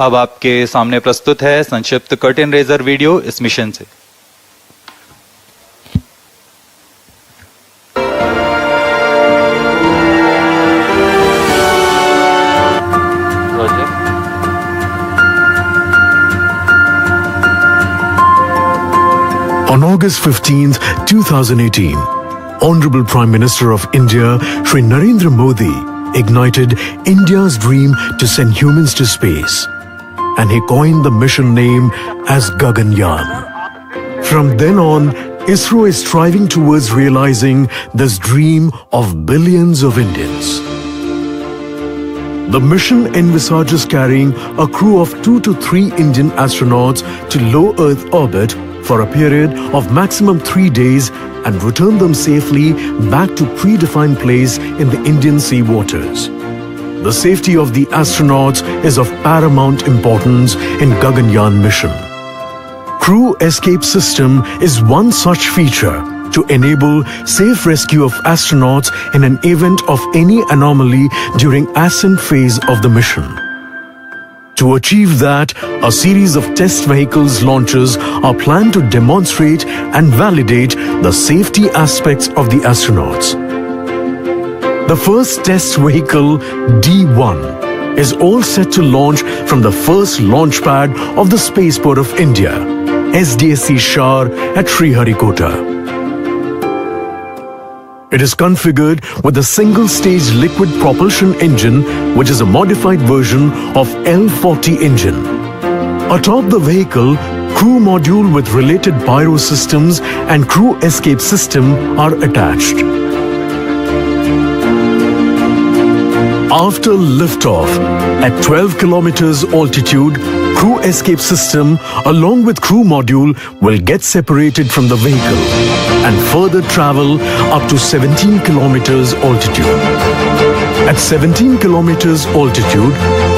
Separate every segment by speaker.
Speaker 1: अब आपके सामने प्रस्तुत है संक्षिप्त कर्टेन रेजर वीडियो इस मिशन से।
Speaker 2: On August 15th, 2018, Honorable Prime Minister of India, Shri Narendra Modi, ignited India's dream to send humans to space. And he coined the mission name as Gaganyaan. From then on, ISRO is striving towards realizing this dream of billions of Indians. The mission envisages carrying a crew of 2 to 3 Indian astronauts to low Earth orbit for a period of maximum 3 days and return them safely back to predefined place in the Indian sea waters. The safety of the astronauts is of paramount importance in Gaganyaan mission. Crew escape system is one such feature to enable safe rescue of astronauts in an event of any anomaly during ascent phase of the mission. To achieve that, a series of test vehicles launches are planned to demonstrate and validate the safety aspects of the astronauts. The first test vehicle, D1, is all set to launch from the first launch pad of the Spaceport of India, SDSC Shar at Sriharikota. It is configured with a single-stage liquid propulsion engine, which is a modified version of L40 engine. Atop the vehicle, crew module with related pyro systems and crew escape system are attached. After liftoff, at 12 kilometers altitude, crew escape system along with crew module will get separated from the vehicle and further travel up to 17 kilometers altitude. At 17 kilometers altitude,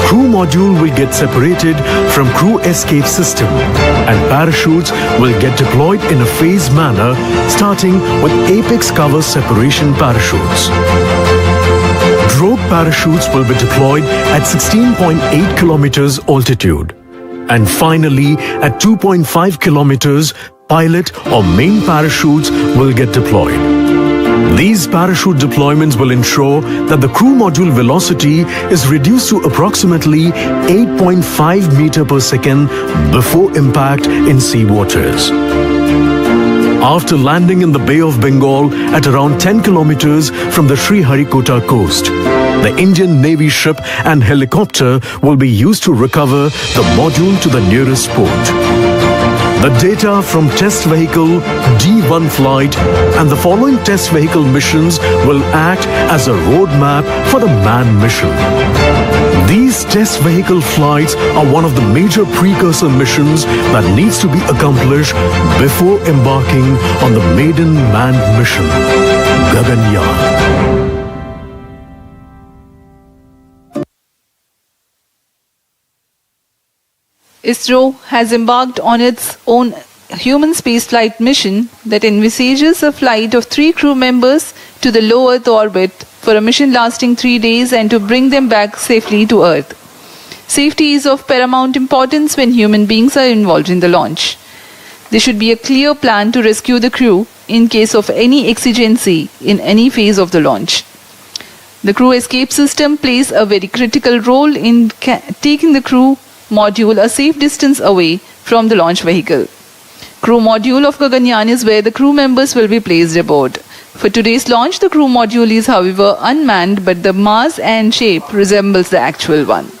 Speaker 2: crew module will get separated from crew escape system and parachutes will get deployed in a phased manner, starting with apex cover separation parachutes. Drogue parachutes will be deployed at 16.8 kilometers altitude. And finally, at 2.5 kilometers, pilot or main parachutes will get deployed. These parachute deployments will ensure that the crew module velocity is reduced to approximately 8.5 meter per second before impact in sea waters. After landing in the Bay of Bengal at around 10 kilometers from the Sriharikota coast, the Indian Navy ship and helicopter will be used to recover the module to the nearest port. The data from test vehicle D1 flight and the following test vehicle missions will act as a roadmap for the manned mission. These test vehicle flights are one of the major precursor missions that needs to be accomplished before embarking on the maiden manned mission, Gaganyaan.
Speaker 3: ISRO has embarked on its own human spaceflight mission that envisages a flight of 3 crew members to the low Earth orbit for a mission lasting 3 days and to bring them back safely to Earth. Safety is of paramount importance when human beings are involved in the launch. There should be a clear plan to rescue the crew in case of any exigency in any phase of the launch. The crew escape system plays a very critical role in taking the crew module a safe distance away from the launch vehicle. Crew module of Gaganyaan is where the crew members will be placed aboard. For today's launch, the crew module is however unmanned, but the mass and shape resembles the actual one.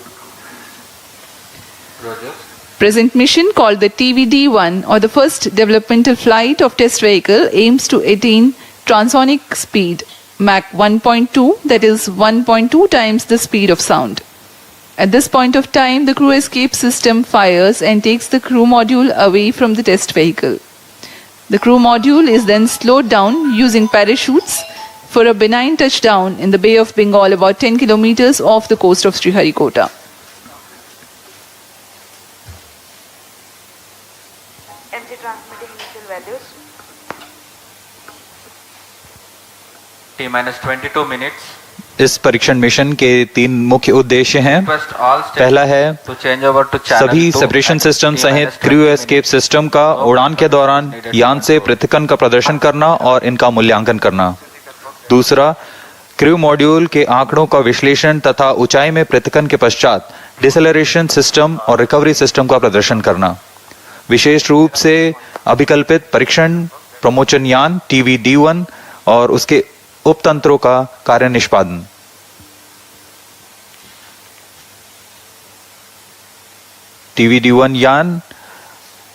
Speaker 1: Roger.
Speaker 3: Present mission, called the TV-D1 or the first developmental flight of test vehicle, aims to attain transonic speed Mach 1.2, that is 1.2 times the speed of sound. At this point of time, the crew escape system fires and takes the crew module away from the test vehicle. The crew module is then slowed down using parachutes for a benign touchdown in the Bay of Bengal about 10 kilometers off the coast of Sriharikota.
Speaker 4: MC transmitting initial values.
Speaker 1: T-minus 22 minutes. इस परीक्षण mission के 3 मुख्य उद्देश्य हैं। पहला है सभी separation system सहित क्रू एस्केप सिस्टम का उड़ान के दौरान यान से पृथक्करण का प्रदर्शन करना और इनका मूल्यांकन करना। दूसरा, क्रू मॉड्यूल के आंकड़ों का विश्लेषण तथा ऊंचाई में पृथक्करण के पश्चात डिसेलरेशन सिस्टम और रिकवरी सिस्टम का प्रदर्शन करना। विशेष रूप से अभिकल्पित परीक्षण प्रमोचन यान TV-D1 और उसके उपतंत्रों का कार्य निष्पादन। TV-D1 यान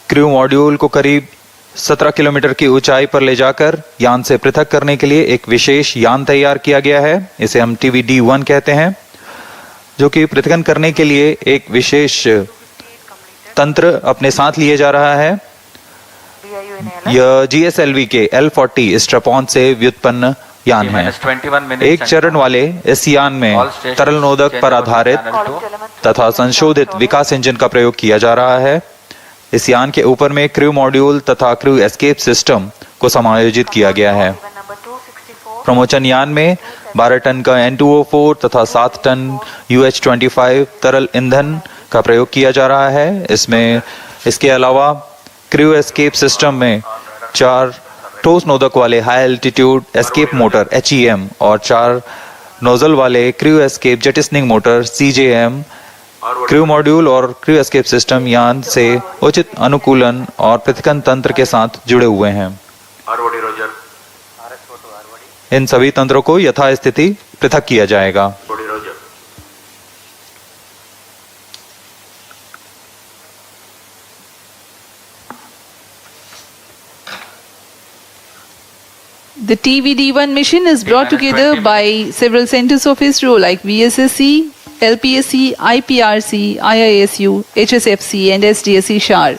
Speaker 1: क्रू मॉड्यूल को करीब 17 किलोमीटर की ऊंचाई पर ले जाकर यान से पृथक करने के लिए एक विशेष यान तैयार किया गया है। इसे हम TV-D1 कहते हैं, जो कि पृथक्करण करने के लिए एक विशेष तंत्र अपने साथ लिए जा रहा है। यह GSLV के L40 स्ट्रैप-ऑन से व्युत्पन्न यान है। एक चरण वाले इस यान में तरल नोदक पर आधारित तथा संशोधित विकास इंजन का प्रयोग किया जा रहा है। इस यान के ऊपर में क्रू मॉड्यूल तथा क्रू एस्केप सिस्टम को समायोजित किया गया है। प्रमोचन यान में 12 टन का N2O4 तथा 7 टन UH-25 तरल ईंधन का प्रयोग किया जा रहा है। इसके अलावा क्रू एस्केप सिस्टम में 4 ठोस नोदक वाले high altitude escape motor HEM और 4 नोजल वाले crew escape jettisoning motor CJM crew module और क्रू एस्केप सिस्टम यान से उचित अनुकूलन और पृथक्करण तंत्र के साथ जुड़े हुए हैं। इन सभी तंत्रों को यथास्थिति पृथक किया जाएगा।
Speaker 3: The TV-D1 mission is brought together by several centers of ISRO like VSSC, LPSC, IPRC, IISU, HSFC and SDSC SHAR.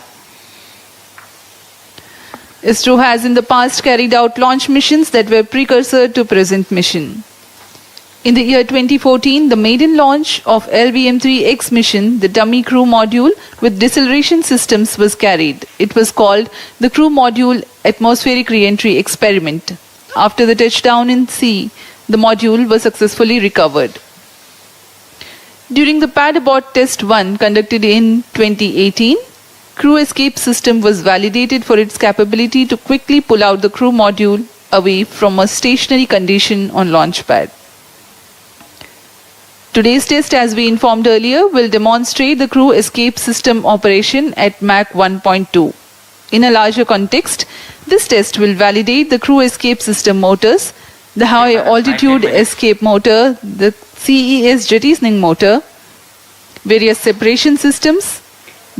Speaker 3: ISRO has in the past carried out launch missions that were precursor to present mission. In the year 2014, the maiden launch of LVM-3X mission, the dummy crew module with deceleration systems was carried. It was called the Crew Module Atmospheric Re-entry Experiment. After the touchdown in sea, the module was successfully recovered. During the pad abort test 1 conducted in 2018, crew escape system was validated for its capability to quickly pull out the crew module away from a stationary condition on launch pad. Today's test, as we informed earlier, will demonstrate the crew escape system operation at Mach 1.2. In a larger context, this test will validate the crew escape system motors, the high altitude escape motor, the CES jettisoning motor, various separation systems,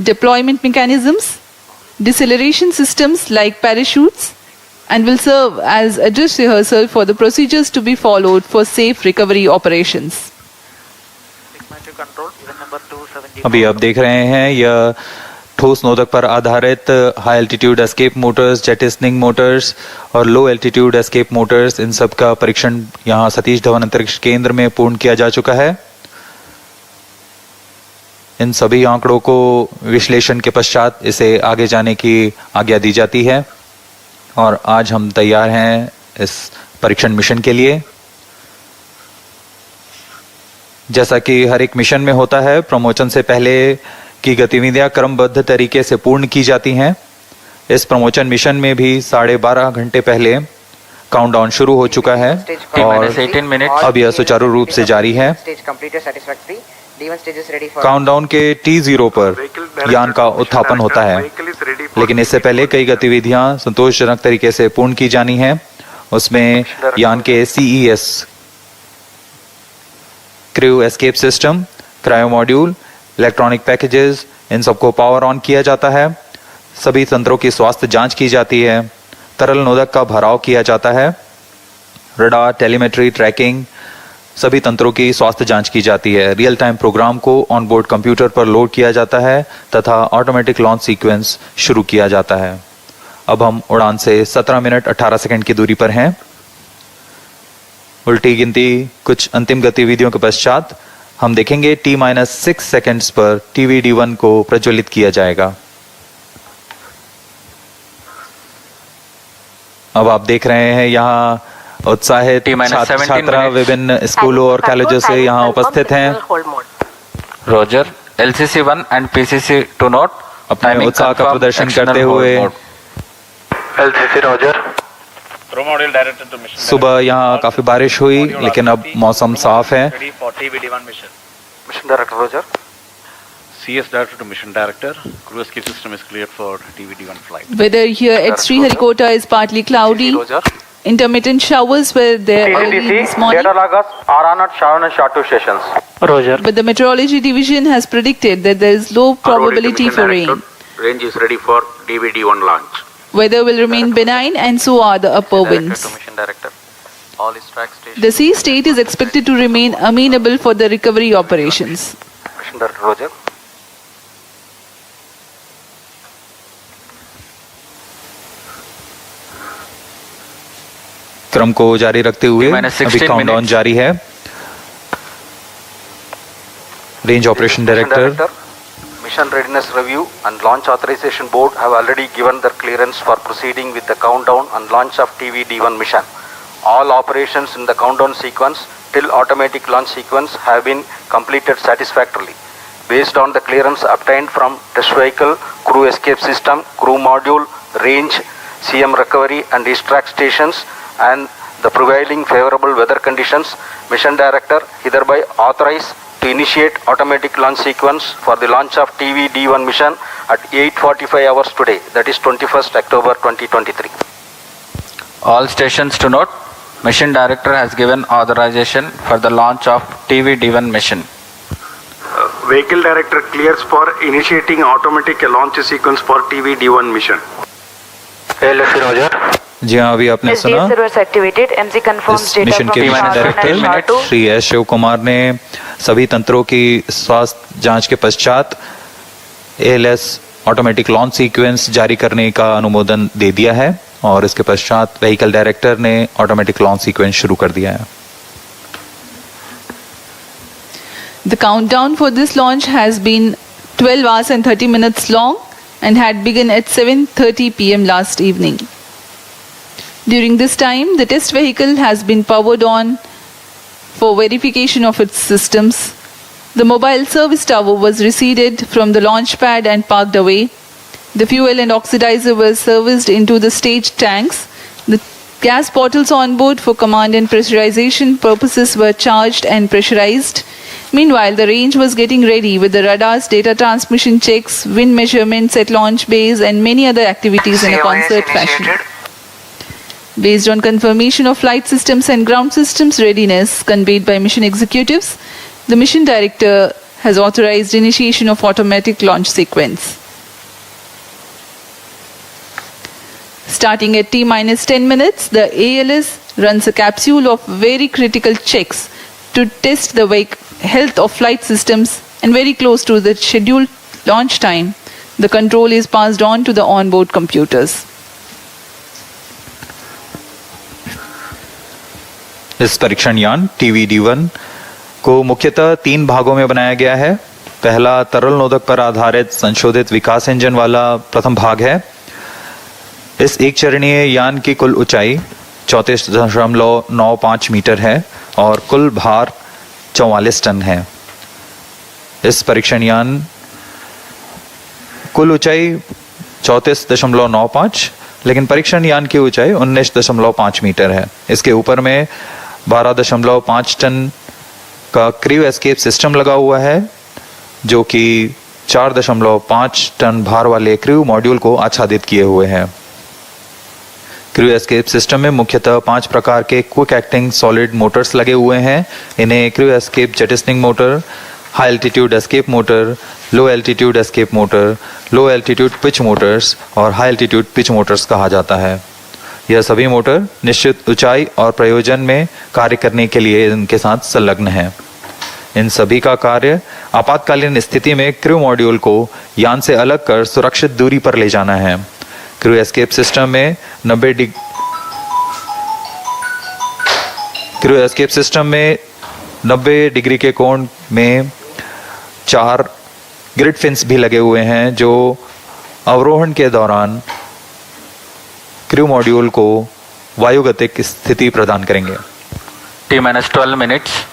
Speaker 3: deployment mechanisms, deceleration systems like parachutes, and will serve as a dress rehearsal for the procedures to be followed for safe recovery operations.
Speaker 1: अभी आप देख रहे हैं यह ठोस नोदक पर आधारित high altitude escape motors, jettisoning motors और लो एल्टीट्यूड एस्केप मोटर्स, इन सब का परीक्षण यहाँ सतीश धवन अंतरिक्ष केंद्र में पूर्ण किया जा चुका है। इन सभी आंकड़ों को विश्लेषण के पश्चात इसे आगे जाने की आज्ञा दी जाती है और आज हम तैयार हैं इस परीक्षण मिशन के लिए। जैसा कि हर एक मिशन में होता है, प्रमोचन से पहले की गतिविधियां क्रमबद्ध तरीके से पूर्ण की जाती हैं। इस प्रमोचन मिशन में भी 12.5 घंटे पहले काउंटडाउन शुरू हो चुका है और अब यह सुचारू रूप से जारी है। काउंटडाउन के T0 पर यान का उत्थापन होता है, लेकिन इससे पहले कई गतिविधियां संतोषजनक तरीके से पूर्ण की जानी है। उसमें यान के CES crew escape system, cryo module, electronic packages, इन सबको पावर ऑन किया जाता है। सभी तंत्रों की स्वास्थ्य जांच की जाती है। तरल नोदक का भराव किया जाता है। रडार, टेलीमेट्री, ट्रैकिंग, सभी तंत्रों की स्वास्थ्य जांच की जाती है। रियल टाइम प्रोग्राम को ऑन बोर्ड कंप्यूटर पर लोड किया जाता है तथा ऑटोमेटिक लॉन्च सीक्वेंस शुरू किया जाता है। अब हम उड़ान से 17 मिनट 18 सेकंड की दूरी पर हैं। उल्टी गिनती कुछ अंतिम गतिविधियों के पश्चात हम देखेंगे T-6 सेकंड्स पर TV-D1 को प्रज्वलित किया जाएगा। अब आप देख रहे हैं यहाँ उत्साहित छात्रा विभिन्न स्कूलों और कॉलेजों से यहाँ उपस्थित हैं।
Speaker 5: Roger LCC1 and PCC2 note
Speaker 1: अपने उत्साह का प्रदर्शन करते हुए
Speaker 5: LCC रोजर।
Speaker 1: सुबह यहाँ काफी बारिश हुई लेकिन अब मौसम साफ है।
Speaker 5: Mission director Roger.
Speaker 6: CS Director to Mission Director, crew escape system is cleared for TV-D1 flight.
Speaker 3: Weather here at Sriharikota is partly cloudy. Intermittent showers were there early this morning.
Speaker 5: Data loggers are on at Sharon and Shatu stations. Roger.
Speaker 3: But the meteorology division has predicted that there is low probability for rain.
Speaker 6: Range is ready for TV-D1 launch.
Speaker 3: Weather will remain benign and so are the upper winds.
Speaker 5: Mission Director. All is track stations.
Speaker 3: The sea state is expected to remain amenable for the recovery operations.
Speaker 5: Mission Director Roger.
Speaker 1: क्रम को जारी रखते हुए अभी countdown जारी है। Range operation director.
Speaker 5: Mission Readiness Review and Launch Authorization Board have already given their clearance for proceeding with the countdown and launch of TV-D1 mission. All operations in the countdown sequence till automatic launch sequence have been completed satisfactorily. Based on the clearance obtained from test vehicle, crew escape system, crew module, range, CM recovery and distract stations and the prevailing favorable weather conditions, Mission Director hereby authorized to initiate automatic launch sequence for the launch of TV-D1 mission at 8:45 hours today, that is 21st October 2023. All stations to note, Mission Director has given authorization for the launch of TV-D1 mission.
Speaker 7: Vehicle Director clears for initiating automatic launch sequence for TV-D1 mission.
Speaker 5: LFC Roger.
Speaker 1: जी हाँ, अभी आपने सुना इस mission के mission director Shri S Shiv Kumar ने सभी तंत्रों की स्वास्थ्य जांच के पश्चात ALS ऑटोमेटिक लॉन्च सीक्वेंस जारी करने का अनुमोदन दे दिया है और इसके पश्चात व्हीकल डायरेक्टर ने ऑटोमेटिक लॉन्च सीक्वेंस शुरू कर दिया है।
Speaker 3: The countdown for this launch has been 12 hours and 30 minutes long and had begun at 7:30 p.m. last evening. During this time, the test vehicle has been powered on for verification of its systems. The mobile service tower was receded from the launch pad and parked away. The fuel and oxidizer were serviced into the stage tanks. The gas bottles on board for command and pressurization purposes were charged and pressurized. Meanwhile, the range was getting ready with the radars, data transmission checks, wind measurements at launch bays and many other activities in a concert fashion. Based on confirmation of flight systems and ground systems readiness conveyed by mission executives, the mission director has authorized initiation of automatic launch sequence. Starting at T-10 minutes, the ALS runs a capsule of very critical checks to test the health of flight systems, and very close to the scheduled launch time, the control is passed on to the onboard computers.
Speaker 1: इस परीक्षण यान TV-D1 को मुख्यतः 3 भागों में बनाया गया है। पहला तरल नोदक पर आधारित संशोधित विकास इंजन वाला प्रथम भाग है। इस एक चरणीय यान की कुल ऊंचाई 34.95 मीटर है और कुल भार 44 टन है। इस परीक्षण यान कुल ऊंचाई 34.95 लेकिन परीक्षण यान की ऊंचाई 19.5 मीटर है। इसके ऊपर में 12.5 टन का क्रू एस्केप सिस्टम लगा हुआ है जो कि 4.5 टन भार वाले क्रू मॉड्यूल को आच्छादित किए हुए हैं। क्रू एस्केप सिस्टम में मुख्यतः 5 प्रकार के क्विक एक्टिंग सॉलिड मोटर्स लगे हुए हैं। इन्हें crew escape jettisoning motor, high altitude escape motor, low altitude escape motor, low altitude pitch motors और हाई एल्टीट्यूड पिच मोटर्स कहा जाता है। यह सभी मोटर निश्चित ऊंचाई और प्रयोजन में कार्य करने के लिए इनके साथ संलग्न हैं। इन सभी का कार्य आपातकालीन स्थिति में क्रू मॉड्यूल को यान से अलग कर सुरक्षित दूरी पर ले जाना है। क्रू एस्केप सिस्टम में 90 डिग्री के कोण में 4 ग्रिड फिन्स भी लगे हुए हैं जो अवरोहण के दौरान क्रू मॉड्यूल को वायुगतिक स्थिति प्रदान करेंगे।
Speaker 5: T-12 minutes.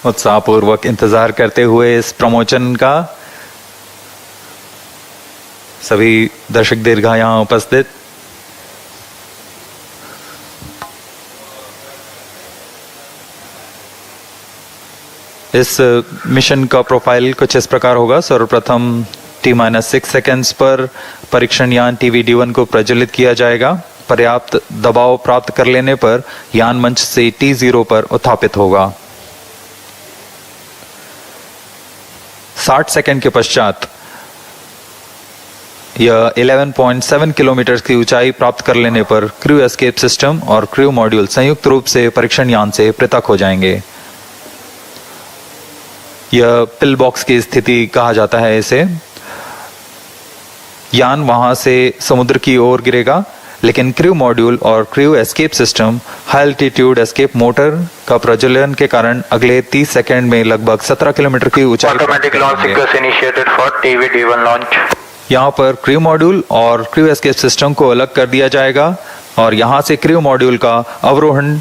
Speaker 1: उत्साहपूर्वक इंतजार करते हुए इस प्रमोशन का सभी दर्शक दीर्घा यहाँ उपस्थित। इस मिशन का प्रोफाइल कुछ इस प्रकार होगा। सर्वप्रथम T-6 सेकेंड्स पर परीक्षण यान TV-D1 को प्रज्वलित किया जाएगा। पर्याप्त दबाव प्राप्त कर लेने पर यान मंच से T0 पर उत्थापित होगा। 60 सेकंड के पश्चात यह 11.7 किलोमीटर की ऊंचाई प्राप्त कर लेने पर क्रू एस्केप सिस्टम और क्रू मॉड्यूल संयुक्त रूप से परीक्षण यान से पृथक हो जाएंगे। यह पिल बॉक्स की स्थिति कहा जाता है इसे। यान वहां से समुद्र की ओर गिरेगा, लेकिन क्रू मॉड्यूल और crew escape system high altitude escape motor का प्रज्वलन के कारण अगले 30 सेकंड में लगभग 17 किलोमीटर की ऊंचाई
Speaker 5: Automatic launch sequence initiated for TV-D1 launch.
Speaker 1: यहाँ पर क्रू मॉड्यूल और क्रू एस्केप सिस्टम को अलग कर दिया जाएगा और यहाँ से क्रू मॉड्यूल का अवरोहण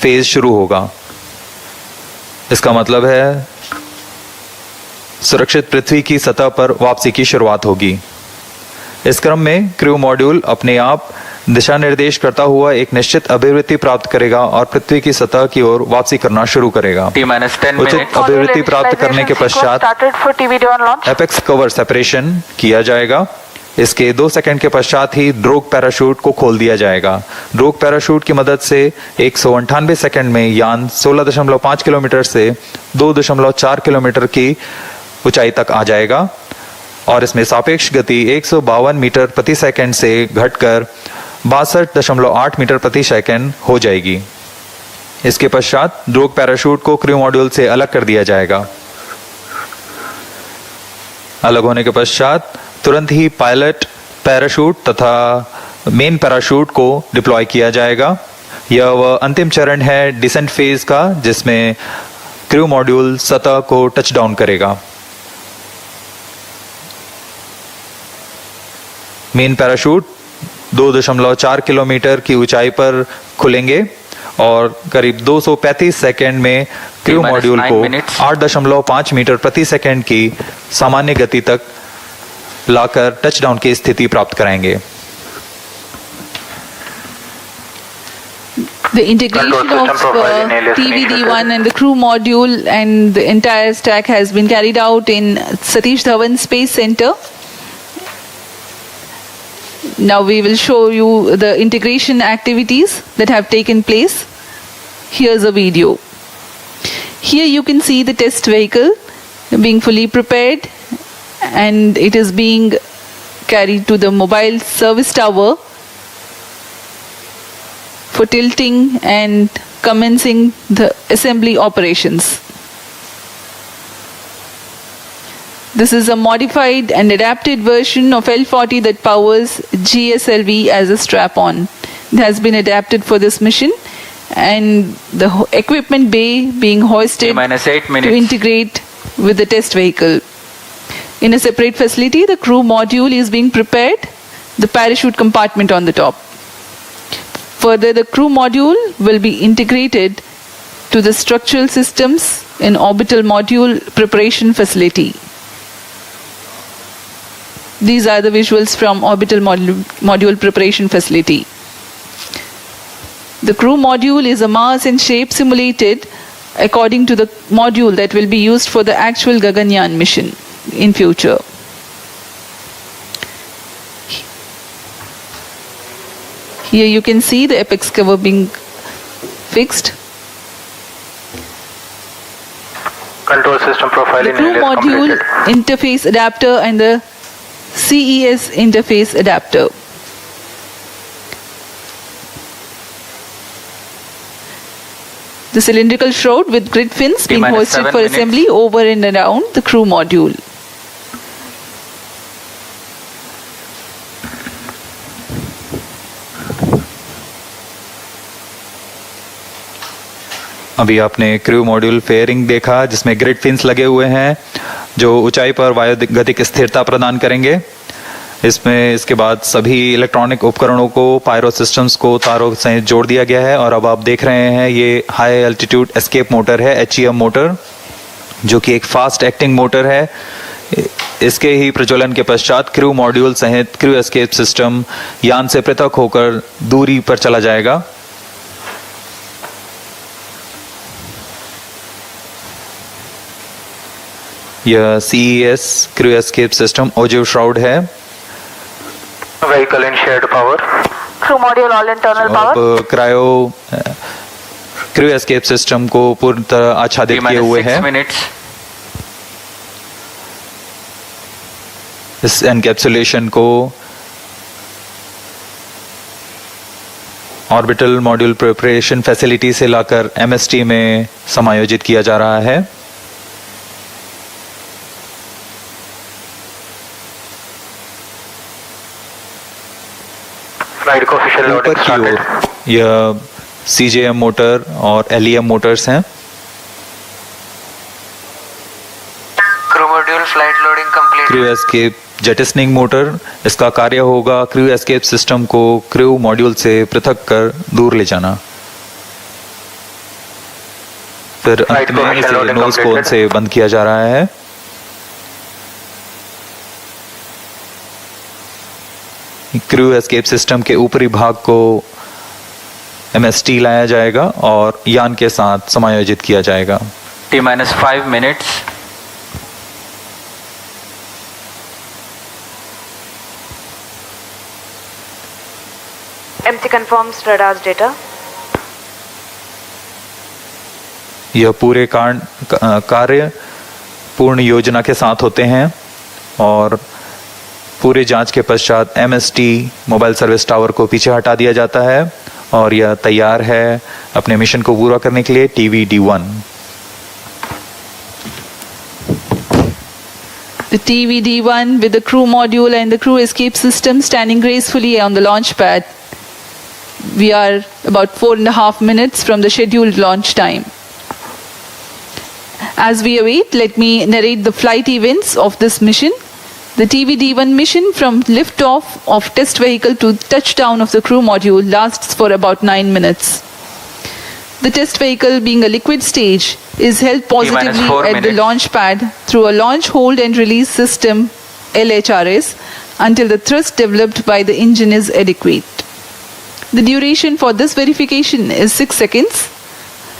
Speaker 1: फेज शुरू होगा। इसका मतलब है सुरक्षित पृथ्वी की सतह पर वापसी की शुरुआत होगी। इस क्रम में क्रू मॉड्यूल अपने आप दिशा निर्देश करता हुआ एक निश्चित अभिवृत्ति प्राप्त करेगा और पृथ्वी की सतह की ओर वापसी करना शुरू करेगा। उचित अभिवृत्ति प्राप्त करने के पश्चात एपेक्स कवर सेपरेशन किया जाएगा। इसके 2 सेकंड के पश्चात ही ड्रोग पैराशूट को खोल दिया जाएगा। ड्रोग पैराशूट की मदद से 198 सेकंड में यान 16.5 किलोमीटर से 2.4 किलोमीटर की ऊंचाई तक आ जाएगा और इसमें सापेक्ष गति 152 मीटर प्रति सेकंड से घटकर 62.8 मीटर प्रति सेकंड हो जाएगी। इसके पश्चात ड्रोग पैराशूट को क्रू मॉड्यूल से अलग कर दिया जाएगा। अलग होने के पश्चात तुरंत ही पायलट पैराशूट तथा मेन पैराशूट को डिप्लॉय किया जाएगा। यह वह अंतिम चरण है डिसेंट फेज का, जिसमें क्रू मॉड्यूल सतह को टच डाउन करेगा। मेन पैराशूट 2.4 किलोमीटर की ऊंचाई पर खुलेंगे और करीब 235 सेकंड में क्रू मॉड्यूल को 8.5 मीटर प्रति सेकंड की सामान्य गति तक लाकर टचडाउन की स्थिति प्राप्त कराएंगे।
Speaker 3: The integration of TV-D1 and the crew module and the entire stack has been carried out in Satish Dhawan Space Center. Now we will show you the integration activities that have taken place. Here's a video. Here you can see the test vehicle being fully prepared and it is being carried to the mobile service tower for tilting and commencing the assembly operations. This is a modified and adapted version of L40 that powers GSLV as a strap-on. It has been adapted for this mission and the equipment bay being hoisted to integrate with the test vehicle. In a separate facility, the crew module is being prepared, the parachute compartment on the top. Further, the crew module will be integrated to the structural systems in orbital module preparation facility. These are the visuals from orbital module preparation facility. The crew module is a mass and shape simulated according to the module that will be used for the actual Gaganyaan mission in future. Here you can see the apex cover being fixed.
Speaker 5: Control system profile
Speaker 3: the crew module interface adapter and the CES interface adapter. The cylindrical shroud with grid fins being hoisted for assembly over and around the crew module.
Speaker 1: अभी आपने crew module fairing देखा जिसमें grid fins लगे हुए हैं जो ऊंचाई पर वायुगतिक स्थिरता प्रदान करेंगे। इसमें इसके बाद सभी इलेक्ट्रॉनिक उपकरणों को पायरो सिस्टम्स को तारों से जोड़ दिया गया है और अब आप देख रहे हैं ये हाई एल्टीट्यूड एस्केप मोटर है, HEM मोटर, जो कि एक फास्ट एक्टिंग मोटर है। इसके ही प्रज्वलन के पश्चात क्रू मॉड्यूल सहित क्रू एस्केप सिस्टम यान से पृथक होकर दूरी पर चला जाएगा। यह CES crew escape system ogive shroud है।
Speaker 5: Vehicle in shared power.
Speaker 4: Crew module all internal power.
Speaker 1: अब क्रायो क्रू एस्केप सिस्टम को पूर्ण तरह आच्छादित किए हुए हैं। इस एनकैप्सुलेशन को ऑर्बिटल मॉड्यूल प्रिपरेशन फैसिलिटी से लाकर MST में समायोजित किया जा रहा है। ऊपर की ओर यह CJM मोटर और LEM मोटर्स हैं।
Speaker 5: Crew module flight loading complete.
Speaker 1: Crew escape jettisoning motor, इसका कार्य होगा क्रू एस्केप सिस्टम को क्रू मॉड्यूल से पृथक कर दूर ले जाना। फिर अंत में इसे नोज कोन से बंद किया जा रहा है। क्रू एस्केप सिस्टम के ऊपरी भाग को MST लाया जाएगा और यान के साथ समायोजित किया जाएगा।
Speaker 5: T-5 minutes.
Speaker 4: MT confirms radar's data.
Speaker 1: यह पूरे कार्य पूर्ण योजना के साथ होते हैं और पूरे जांच के पश्चात MST मोबाइल सर्विस टावर को पीछे हटा दिया जाता है और यह तैयार है अपने मिशन को पूरा करने के लिए TV-D1।
Speaker 3: The TV-D1 with the crew module and the crew escape system standing gracefully on the launch pad. We are about 4.5 minutes from the scheduled launch time. As we await, let me narrate the flight events of this mission. The TV-D1 mission from liftoff of test vehicle to touchdown of the crew module lasts for about 9 minutes. The test vehicle, being a liquid stage, is held positively at the launch pad through a launch hold and release system LHRS until the thrust developed by the engine is adequate. The duration for this verification is 6 seconds.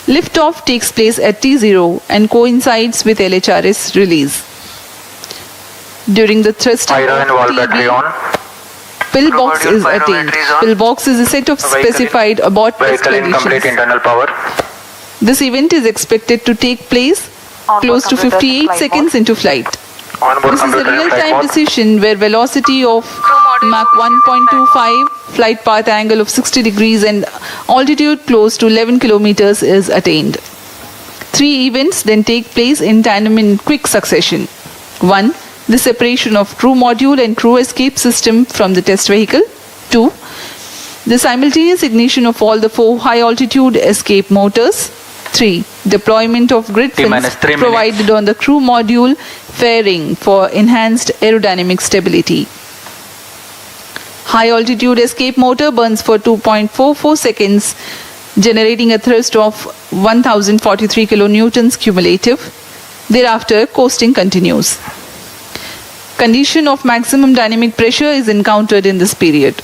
Speaker 3: Liftoff takes place at T0 and coincides with LHRS release. During the thrusting pillbox is attained. Pillbox is a set of specified abort test conditions. This event is expected to take place close to 58 seconds into flight. This is a real-time decision where velocity of Mach 1.25, flight path angle of 60 degrees and altitude close to 11 kilometers is attained. 3 events then take place in tandem in quick succession. 1. The separation of crew module and crew escape system from the test vehicle. 2. The simultaneous ignition of all the 4 high-altitude escape motors. 3. Deployment of grid fins provided on the crew module fairing for enhanced aerodynamic stability. High-altitude escape motor burns for 2.44 seconds, generating a thrust of 1043 kilonewtons cumulative. Thereafter, coasting continues. Condition of maximum dynamic pressure is encountered in this period.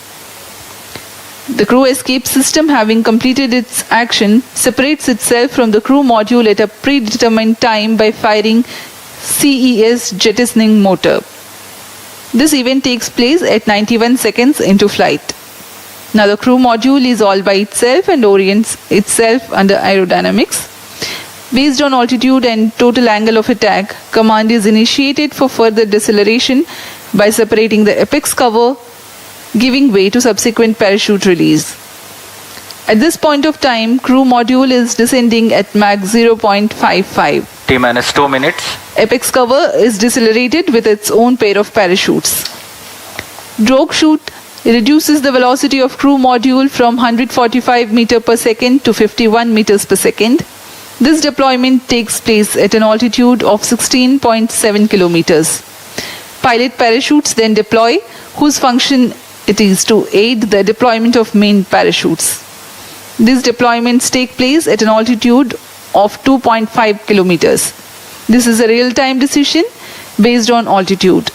Speaker 3: The crew escape system, having completed its action, separates itself from the crew module at a predetermined time by firing CES jettisoning motor. This event takes place at 91 seconds into flight. Now the crew module is all by itself and orients itself under aerodynamics. Based on altitude and total angle of attack, command is initiated for further deceleration by separating the apex cover, giving way to subsequent parachute release. At this point of time, crew module is descending at Mach 0.55.
Speaker 5: T-minus 2 minutes.
Speaker 3: Apex cover is decelerated with its own pair of parachutes. Drogue chute reduces the velocity of crew module from 145 meters per second to 51 meters per second. This deployment takes place at an altitude of 16.7 kilometers. Pilot parachutes then deploy, whose function it is to aid the deployment of main parachutes. These deployments take place at an altitude of 2.5 kilometers. This is a real-time decision based on altitude.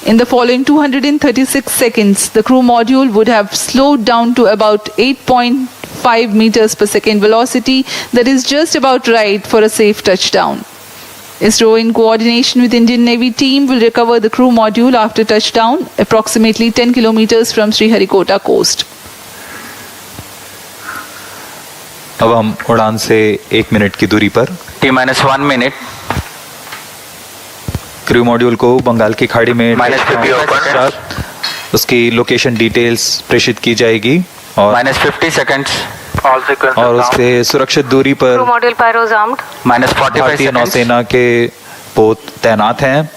Speaker 3: In the following 236 seconds, the crew module would have slowed down to about 8.5 meters per second velocity, that is just about right for a safe touchdown. ISRO, in coordination with Indian Navy team, will recover the crew module after touchdown, approximately 10 kilometers from Sriharikota coast.
Speaker 1: अब हम उड़ान से 1 minute की दूरी पर
Speaker 5: T-minus 1 minute.
Speaker 1: Crew module को बंगाल की खाड़ी में उसकी लोकेशन डिटेल्स प्रेषित की जाएगी और
Speaker 5: -50 seconds.
Speaker 1: और उसके सुरक्षित दूरी पर
Speaker 4: Crew module pyros armed.
Speaker 5: -45
Speaker 1: भारतीय
Speaker 5: seconds.
Speaker 1: नौसेना के पोत तैनात हैं।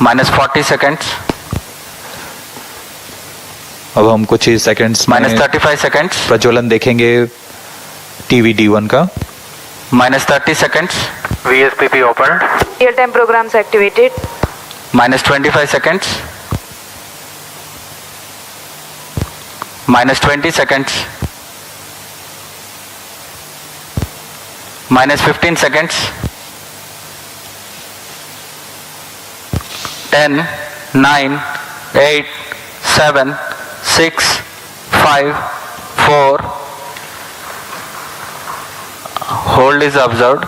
Speaker 5: -40 seconds.
Speaker 1: अब हम कुछ ही सेकंड्स में
Speaker 5: -35 seconds.
Speaker 1: प्रज्वलन देखेंगे TV-D1 का।
Speaker 5: -30 seconds. VSPP opened.
Speaker 4: Real-time programs activated.
Speaker 5: -25 seconds. -20 seconds. -15 seconds. 10, 9, 8, 7, 6, 5, 4. Hold is observed.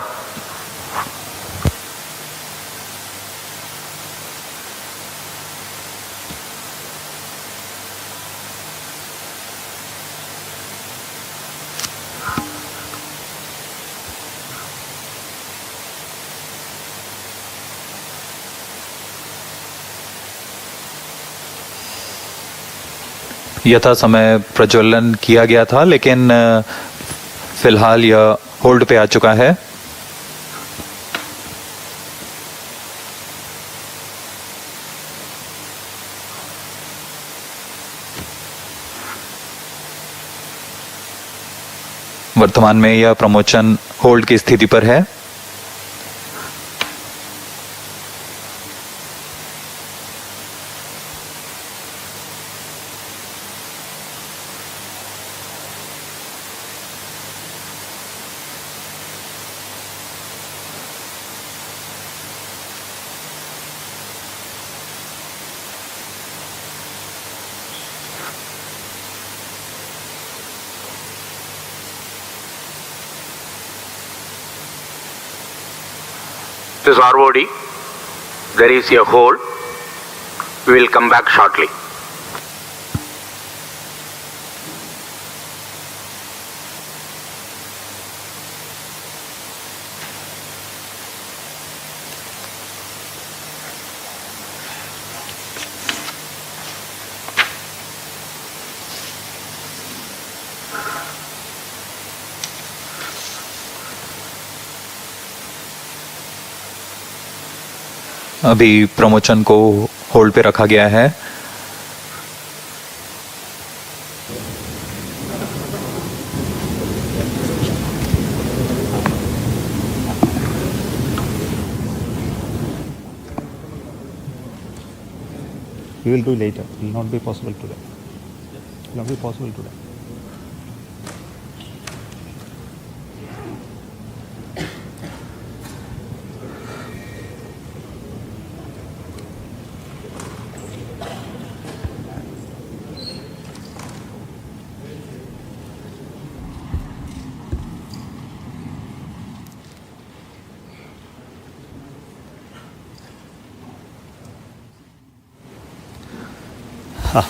Speaker 1: यथा समय प्रज्वलन किया गया था, लेकिन फिलहाल यह होल्ड पे आ चुका है। वर्तमान में यह प्रमोशन होल्ड की स्थिति पर है।
Speaker 7: This is ROD. There is a hole. We will come back shortly.
Speaker 1: अभी प्रमोशन को होल्ड पे रखा गया है।
Speaker 8: We will do later. It will not be possible today. It will not be possible today.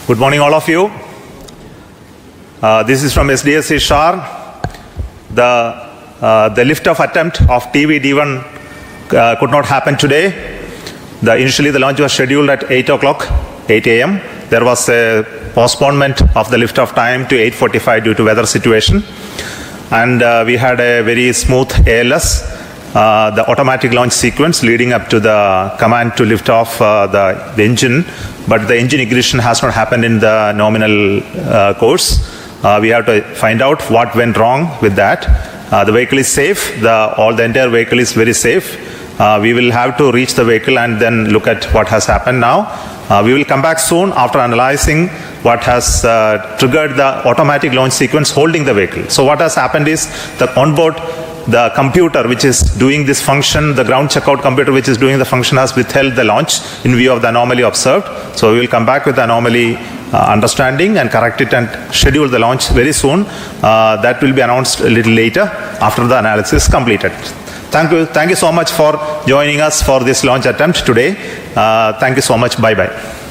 Speaker 8: Good morning, all of you. This is from SDSC SHAR. The lift-off attempt of TV-D1 could not happen today. Initially, the launch was scheduled at 8 o'clock, 8 a.m.
Speaker 9: there was a postponement of the lift-off time to 8:45 due to weather situation. And we had a very smooth ALS, the automatic launch sequence leading up to the command to lift off the engine, but the engine ignition has not happened in the nominal course. We have to find out what went wrong with that. The vehicle is safe. The entire vehicle is very safe. We will have to reach the vehicle and then look at what has happened now. We will come back soon after analyzing what has triggered the automatic launch sequence holding the vehicle. So what has happened is the onboard, the computer which is doing this function, the ground checkout computer which is doing the function has withheld the launch in view of the anomaly observed. So we will come back with the anomaly understanding and correct it and schedule the launch very soon. That will be announced a little later after the analysis is completed. Thank you so much for joining us for this launch attempt today. Thank you so much. Bye-bye.